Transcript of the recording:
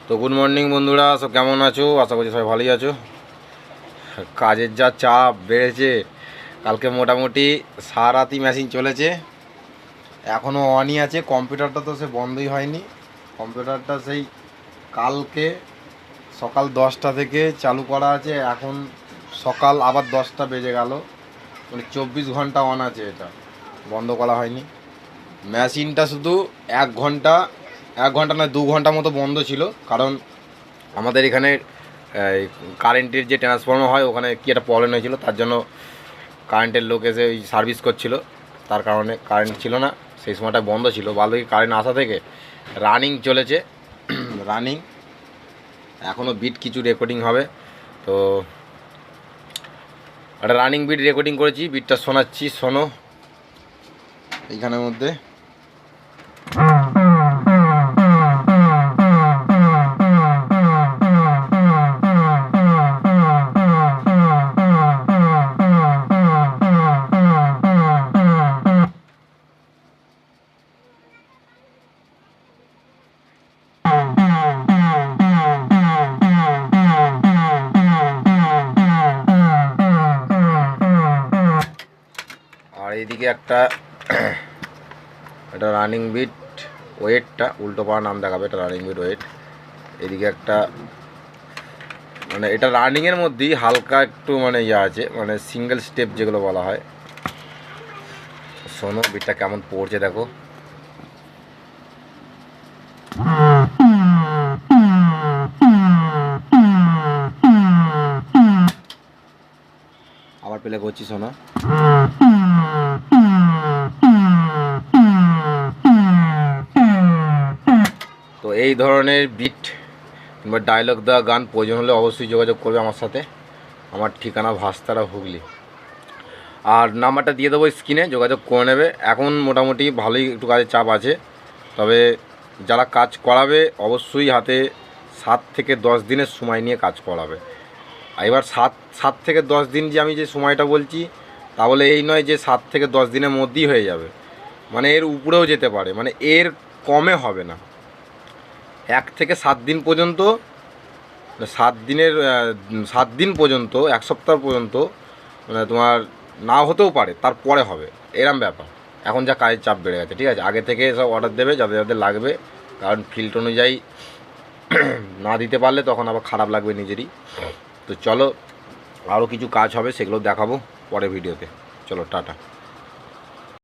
তো good morning বন্ধুরা, সব কেমন আছো? আশা করছি সবাই ভালোই আছো। কাজের যা চাপ বেড়েছে, কালকে মোটামুটি সারারাতি মেশিন চলেছে, এখনও অনই আছে। কম্পিউটারটা তো সে বন্ধই হয়নি। কম্পিউটারটা সেই কালকে সকাল 10টা থেকে চালু করা আছে, এখন সকাল আবার 10টা বেজে গেল, মানে 24 ঘন্টা অন আছে, এটা বন্ধ করা হয়নি। মেশিনটা শুধু 1 ঘন্টা না 2 ঘন্টা মতো বন্ধ ছিল, কারণ আমাদের এখানে কারেন্টের যে ট্রান্সফর্মার হয় ওখানে কি একটা প্রবলেম হয়েছিল, তার জন্য কারেন্টের লোক এসে ওই সার্ভিস করছিল, তার কারণে কারেন্ট ছিল না, সেই সময়টা বন্ধ ছিল। বাকি কারেন্ট আসা থেকে রানিং চলেছে। রানিং এখনও বিট কিছু রেকর্ডিং হবে, তো একটা রানিং বিট রেকর্ডিং করেছি, বিটটা শোনাচ্ছি, শোনো এইখানের মধ্যে। আর এইদিকে একটা এটা রানিং বিট ওয়েটটা উল্টো পাওয়া নাম দেখাবে, এটা রানিং বিট ওয়েট। এদিকে একটা মানে এটা রানিংয়ের মধ্যেই হালকা একটু মানে ইয়ে আছে, মানে সিঙ্গেল স্টেপ যেগুলো বলা হয়। শোনো বিটটা কেমন পড়ছে দেখো। আবার প্লে করছি, শোনো। তো এই ধরনের বিট কিংবা ডায়লগ দেওয়া গান প্রয়োজন হলে অবশ্যই যোগাযোগ করবে আমার সাথে। আমার ঠিকানা ভাস্তারা, হুগলি। আর নাম্বারটা দিয়ে দেবো স্ক্রিনে, যোগাযোগ করে নেবে। এখন মোটামুটি ভালোই একটু কাজের চাপ আছে, তবে যারা কাজ করাবে অবশ্যই হাতে 7 থেকে 10 দিনের সময় নিয়ে কাজ করাবে। আর এবার 7 থেকে 10 দিন যে আমি যে সময়টা বলছি, তাহলে এই নয় যে 7 থেকে 10 দিনের মধ্যেই হয়ে যাবে, মানে এর উপরেও যেতে পারে, মানে এর কমে হবে না। 1 থেকে 7 দিন পর্যন্ত, 7 দিন পর্যন্ত, 1 সপ্তাহ পর্যন্ত মানে তোমার না হতেও পারে, তারপরে হবে, এরম ব্যাপার। এখন যা কাজের চাপ বেড়ে গেছে, ঠিক আছে, আগে থেকে সব অর্ডার দেবে যাদের যাদের লাগবে, কারণ ফিল্ড অনুযায়ী না দিতে পারলে তখন আবার খারাপ লাগবে নিজেরই। তো চলো, আরও কিছু কাজ হবে, সেগুলো দেখাবো পরে ভিডিওতে। চলো, টাটা।